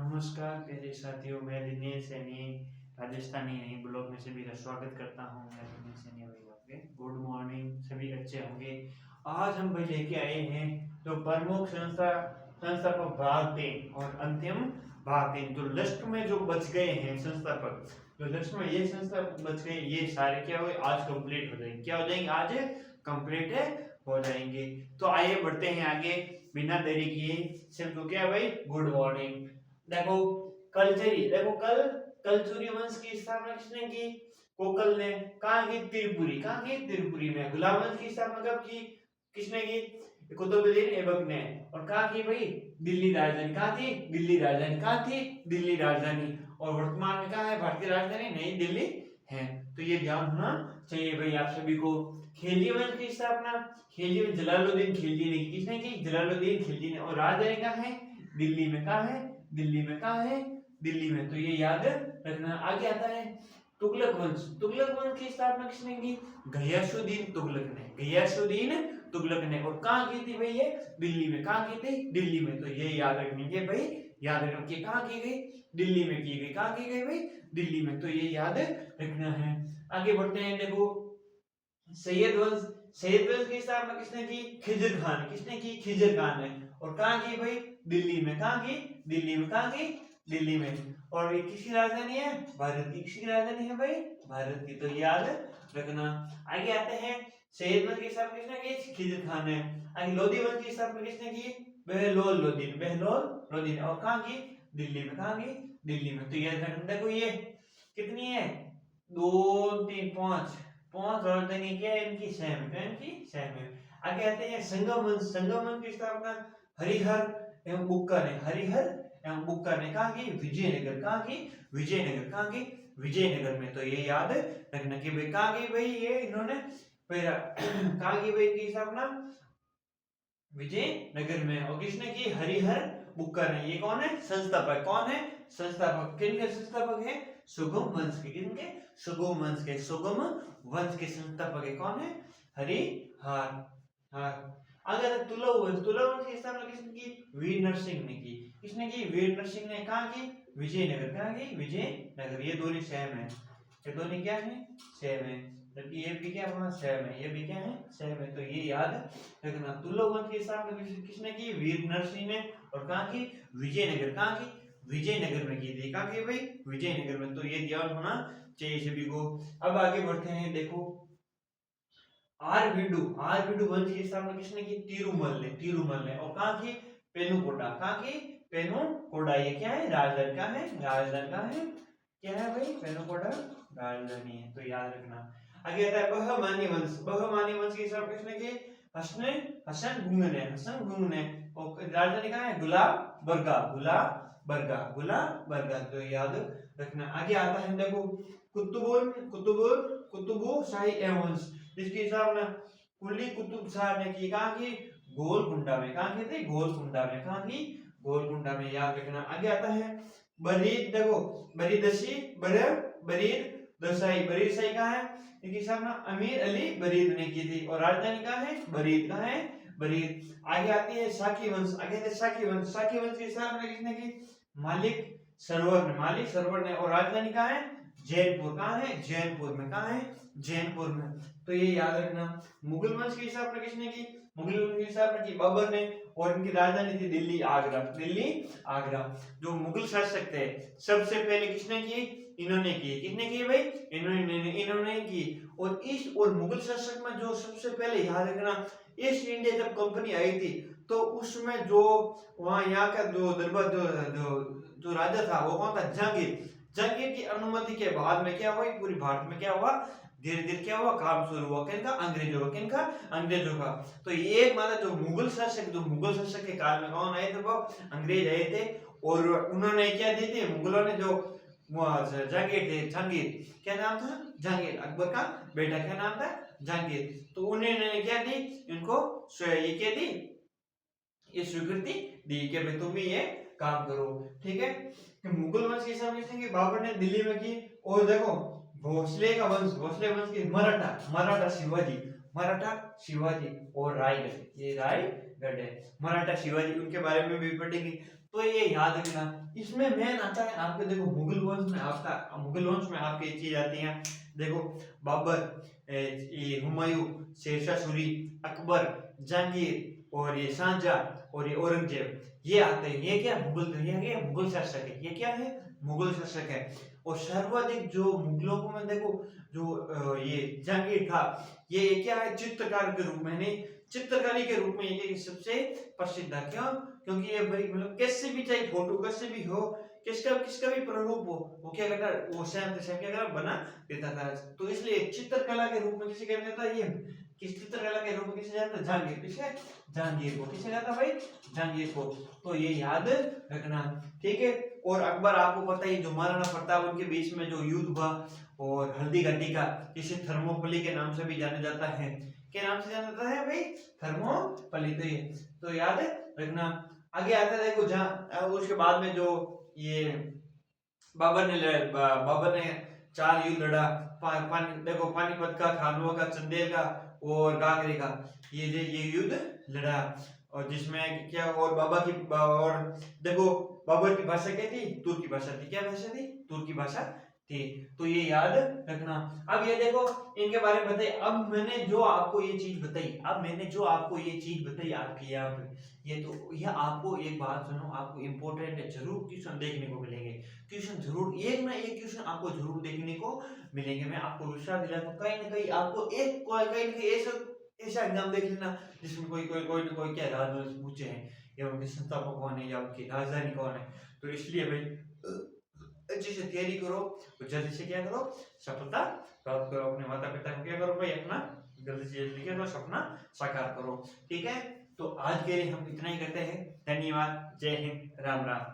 नमस्कार प्यारे साथियों, मैं दिनेश सैनी राजस्थानी नई ब्लॉग में सभी का स्वागत करता हूँ। मैं दिनेश सैनी भाई आपके गुड मॉर्निंग, सभी अच्छे होंगे। आज हम भाई लेके आए हैं जो प्रमुख संस्थापक भाग 3 और अंतिम भाग 3 जो लिस्ट में जो बच गए हैं संस्थापक, जो लिस्ट में ये संस्थापक बच गए, ये सारे क्या हुए आज कंप्लीट हो जाएंगे। क्या हो जाएंगे? आज कंप्लीट हो जाएंगे। तो आइए बढ़ते हैं आगे बिना देरी किए। सिर्फ तो क्या भाई, गुड मॉर्निंग। देखो कलचरी, देखो कलचुरी वंश की स्थापना किसने की? कोकल ने। कहाँ की? त्रिपुरी। कहाँ की? त्रिपुरी में। गुलाम वंश की स्थापना कब की? किसने की? कुतुबुद्दीन ऐबक ने। और कहाँ की भाई? दिल्ली राजधानी। कहाँ थी? दिल्ली राजधानी। कहाँ थी? दिल्ली राजधानी। और वर्तमान में कहाँ है भारतीय राजधानी? नई दिल्ली है। तो ये ध्यान होना चाहिए भाई आप सभी को। खिलजी वंश की स्थापना खिलजी में जलालुद्दीन खिलजी ने की। किसने की? जलालुद्दीन खिलजी ने। और राजधानी कहाँ है? दिल्ली में। कहाँ है? दिल्ली में। कहाँ है? दिल्ली में। तो ये याद रखना। आगे आता है तुगलक वंश। तुगलक वंश की स्थापना किसने की? गयासुद्दीन तुगलक ने। गयासुद्दीन तुगलक ने। और कहाँ की थी भाई? ये दिल्ली में। कहाँ की थी? दिल्ली में। तो ये याद रखनी भाई, याद रखना कि कहाँ की गई? दिल्ली में की गई। कहाँ की गई भाई? दिल्ली में। तो ये याद रखना है। आगे बढ़ते हैं। देखो सैयद वंश। सैयद वंश की स्थापना किसने की? खिजर खान। किसने की? खिजर खान ने। और कहाँ की भाई? दिल्ली में। कहाँ की? दिल्ली में। कहाँ की? दिल्ली में। और ये किसकी राजधानी है? भारत की। किसकी राजधानी है भाई? भारत की। तो याद रखना। आगे आते हैं सैयद वंश की स्थापना किसने की? खिजर खान ने। आगे लोधी वंश की स्थापना किसने की? बहलोल लोधी। बहलोल लोधी ने। और कहाँ की? दिल्ली में। कहाँ की? दिल्ली में। तो याद रखना। देखो ये कितनी है? दो तीन पांच, पांच राजधानी क्या है इनकी? सेम है। इनकी सेम है। आगे आते हैं संगम वंश। संगम वंश की स्थापना हरिहर एवं बुक्का ने। हरिहर एवं बुक्का ने। कहाँ की? विजयनगर। कहाँ की? विजयनगर। कहाँ की? विजयनगर में। तो ये याद रखना कि भाई कहाँ की भाई ये इन्होंने पहला कहाँ की भाई इनकी स्थापना? विजयनगर में। और किसने की? हरिहर बुक्का ने। ये कौन है? संस्थापक। कौन है? संस्थापक। किनके संस्थापक है? सुगम वंश के। किनके? सुगम वंश के। सुगम वंश के संस्थापक है कौन है? हरिहर। हाँ। अगर तुलव वंश। तुलव वंश की स्थापना किसने की? वीर नरसिंह ने की। किसने की? वीर नरसिंह ने। कहाँ की? विजयनगर। कहाँ की? विजयनगर। ये दोनों सेम है। ये दोनों क्या है? सेम है। जबकि ये भी क्या होना? सेम है। ये भी क्या है? सेम है। तो ये याद रखना। तुलव वंश की स्थापना किसने की? वीर नरसिंह ने। और कहाँ की? विजयनगर। कहाँ की? विजयनगर में की थी। कहाँ की भाई? विजयनगर में। तो ये ध्यान होना चाहिए सभी को। अब आगे बढ़ते हैं। देखो आरविडु वंश की स्थापना किसने की? तिरुमल ने। तिरुमल ने। और कहाँ की? पेनुकोटा। कहाँ की? पेनुकोटा। ये क्या है? राजधानी। कहाँ है? राजधानी। कहाँ है? क्या है भाई? पेनुकोटा राजधानी है। तो याद रखना। आगे आता है बहमानी वंश। बहमानी वंश की स्थापना किसने की? हसन हसन गुंग ने। हसन गुंग ने। और राजधानी कहाँ है? गुलाबर्गा। गुलाबर्गा। तो याद रखना। आगे आता है देखो कुतुबुल शाही वंश जिसकी स्थापना कुली कुतुब शाह ने की। कहाँ की? गोलकुंडा में। कहाँ की थी? गोलकुंडा में। कहाँ की? गोलकुंडा में। याद रखना। आगे आता है बरीद। देखो बरीदसी बरीद दसाई। बरीद शाही कहाँ है? इनकी स्थापना अमीर अली बरीद ने की थी। और राजधानी कहाँ है? बरीद। कहाँ है? बरीद। आगे आती है साकी वंश। आगे आते साकी वंश। साकी वंश की स्थापना किसने की? मालिक सरोवर ने। मालिक सरोवर ने। और राजधानी कहाँ है? जैनपुर। कहाँ है? जैनपुर में। कहाँ है? जैनपुर में। तो ये याद रखना। मुगल वंश की स्थापना किसने की? मुगल वंश की स्थापना की बाबर ने। और इनकी राजधानी थी दिल्ली आगरा। दिल्ली आगरा। जो मुगल शासक थे सबसे पहले किसने की? इन्होंने की। किसने की भाई? इन्होंने की। और ईस्ट और मुगल शासक में जो सबसे पहले याद रखना, ईस्ट इंडिया जब कंपनी आई थी तो उसमें जो वहां यहाँ का जो दरबार जो जो जो राजा था वो कौन था? जहांगीर। जहांगीर की अनुमति के बाद में क्या हुआ? पूरी भारत में क्या हुआ? धीरे धीरे क्या हुआ? काम शुरू हुआ। किनका? अंग्रेजों का। किनका? अंग्रेजों का। तो ये माना जो मुगल शासक के काल में कौन आए थे? वो अंग्रेज आए थे। और उन्होंने क्या दी थी? मुगलों ने जो जहांगीर थे, जहांगीर क्या नाम था? जहांगीर। अकबर का बेटा क्या नाम था? जहांगीर। तो उन्होंने क्या दी इनको? ये क्या दी? ये स्वीकृति दी कि भाई तुम भी ये काम करो। ठीक है। कि मुगल वंश की स्थापना किसने की? बाबर ने दिल्ली में की। और देखो भोसले का वंश, भोसले वंश की मराठा मराठा शिवाजी। मराठा शिवाजी और रायगढ़। ये रायगढ़ है। मराठा शिवाजी उनके बारे में भी पढ़ेंगे। तो ये याद रखना। इसमें मेन आता है आपके, देखो मुगल वंश में आपके ये चीज आती है। देखो बाबर, ये हुमायूं, शेरशाह सूरी, अकबर, जहांगीर और ये शाहजहां और ये औरंगजेब, ये आते हैं। ये क्या मुगल शासक है। ये क्या है? मुगल शासक है। और सर्वाधिक जो मुगलों को में देखो, जो ये जहांगीर था, ये क्या है? चित्रकार के रूप में, नहीं चित्रकारी के रूप में ये सबसे प्रसिद्ध है। क्यों? क्योंकि ये भाई मतलब कैसे भी, चाहे फोटो कैसे भी हो, किसका किसका भी प्ररूप हो, वो क्या करता है? वो सेम क्या करता, बना देता था। तो इसलिए चित्रकला के रूप में किसे कहते था? ये किस चित्रकला के रूप में किसे जानता? जहांगीर। किसे? जहांगीर को। किसे कहता भाई? जहांगीर को। तो ये याद रखना, ठीक है। और अकबर, आपको पता ही, जो महाराणा प्रताप उनके बीच में जो युद्ध हुआ, और हल्दी घाटी का, जिसे थर्मोपली के नाम से भी जाना जाता है, क्या नाम से जाना जाता है भाई? थर्मोपली। तो ये तो याद रखना। आगे आता है, देखो जहां उसके बाद में जो ये बाबर ने 4 युद्ध लड़ा। देखो पानीपत का, खानवा का, चंदेल का और गागरे का, ये युद्ध लड़ा। और जिसमें क्या, और और देखो बाबर की भाषा क्या थी? तुर्की भाषा थी। क्या भाषा थी? तुर्की भाषा थी। तो ये याद रखना। अब ये देखो इनके बारे में बताइए। अब मैंने जो आपको ये चीज बताई आपके यहाँ पे, ये आपको एक बात सुनो, आपको इम्पोर्टेंट है, जरूर क्वेश्चन देखने को मिलेंगे। क्वेश्चन जरूर, एक ना एक क्वेश्चन आपको जरूर देखने को मिलेंगे। मैं आपको विश्वास दिलाता हूँ, कहीं ना कहीं आपको कहीं ना कहीं ऐसा एग्जाम देख लेना जिसमें कोई ना कोई क्या राज पूछे हैं, या उनके संस्थापक कौन है, या उनकी राजधानी कौन है। तो इसलिए भाई अच्छे से तैयारी करो, और जल्दी से क्या करो, सफलता प्राप्त करो। अपने माता पिता को क्या करो भाई, अपना जल्दी से जल्दी क्या करो, सपना साकार करो। ठीक है, तो आज के लिए हम इतना ही करते हैं। धन्यवाद। जय हिंद। राम राम।